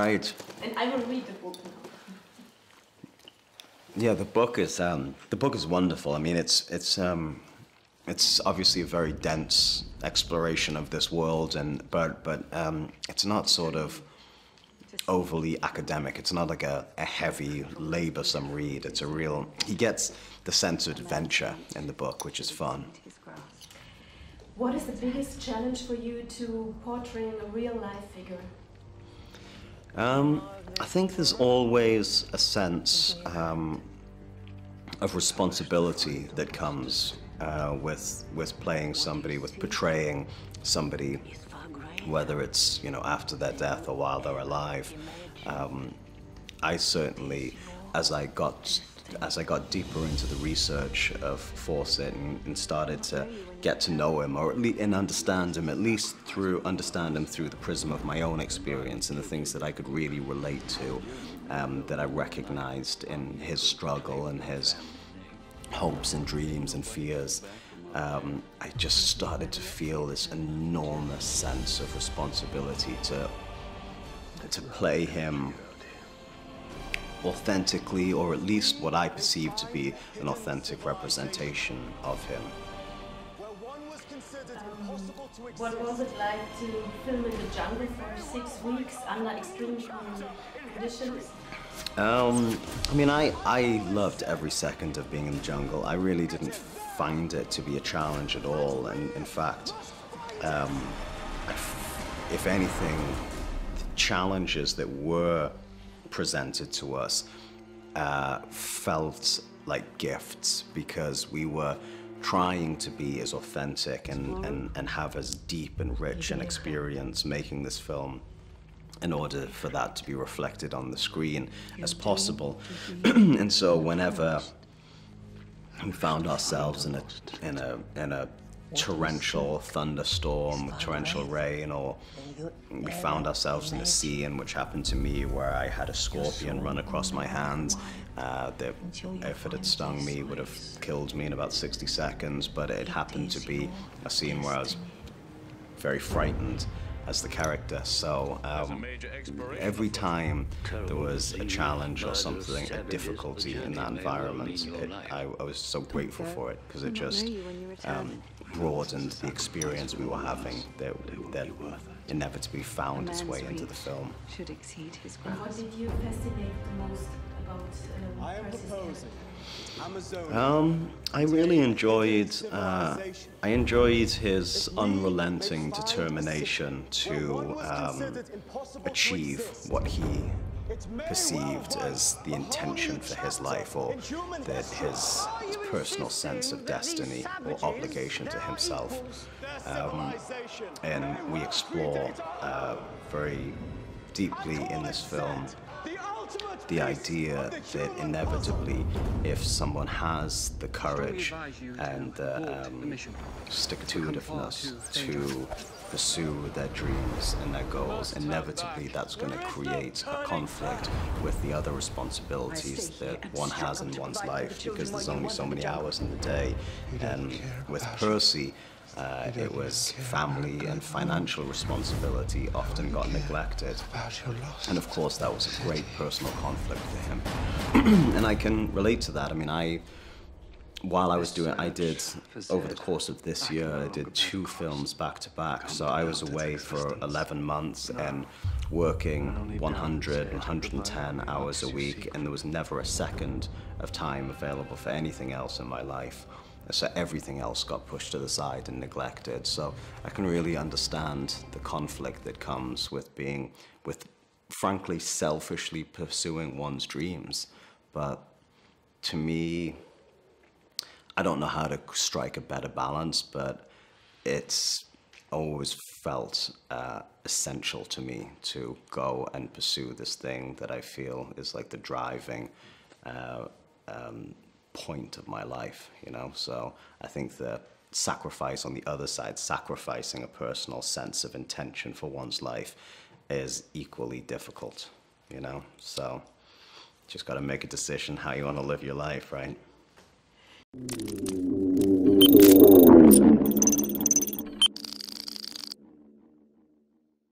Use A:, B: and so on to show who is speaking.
A: right.
B: And I will read the book now.
A: Yeah, the book is wonderful. I mean, it's obviously a very dense exploration of this world, but it's not sort of overly academic. It's not like a heavy, laborsome read. It's a real. He gets the sense of adventure in the book, which is fun.
B: What is the biggest challenge for you to portraying a real-life figure?
A: I think there's always a sense of responsibility that comes with playing somebody, with portraying somebody, whether it's, you know, after their death or while they're alive. I certainly, as I got deeper into the research of Fawcett and started to get to know him, and understand him, at least understand him through the prism of my own experience and the things that I could really relate to, that I recognized in his struggle and his hopes and dreams and fears. I just started to feel this enormous sense of responsibility to play him authentically, or at least what I perceive to be an authentic representation of him.
B: What was it like to film in the jungle for 6 weeks under extreme conditions?
A: I mean, I loved every second of being in the jungle. I really didn't find it to be a challenge at all, and in fact, if anything, the challenges that were presented to us felt like gifts, because we were trying to be as authentic and have as deep and rich an experience making this film in order for that to be reflected on the screen as possible. And so whenever we found ourselves in a torrential thunderstorm with torrential rain, or we found ourselves in a scene, which happened to me, where I had a scorpion run across my hand. That, if it had stung me, would have killed me in about 60 seconds, but it happened to be a scene where I was very frightened as the character. So every time there was a challenge or something, a difficulty in that environment, I was so grateful for it, because it just broadened the experience we were having that inevitably found its way into the film.
B: And what did you fascinate the most about Percy's character?
A: I really enjoyed his unrelenting determination to achieve what he perceived as the intention for his life, or that his personal sense of destiny or obligation to himself. And we explore very deeply in this film the idea that inevitably, if someone has the courage and the stick-to-itiveness to pursue their dreams and their goals, inevitably that's going to create a conflict with the other responsibilities that one has in one's life, because there's only so many hours in the day. And with Percy, it was family and financial responsibility often got neglected. And of course, that was a great personal conflict for him. And I can relate to that. I mean, while I was doing, over the course of this year, I did 2 films back to back. So I was away for 11 months and working 100, 110 hours a week, and there was never a second of time available for anything else in my life. So everything else got pushed to the side and neglected. So I can really understand the conflict that comes with frankly, selfishly pursuing one's dreams. But to me, I don't know how to strike a better balance, but it's always felt essential to me to go and pursue this thing that I feel is like the driving point of my life, you know? So I think the sacrifice on the other side, sacrificing a personal sense of intention for one's life, is equally difficult, you know? So just got to make a decision how you want to live your life, right?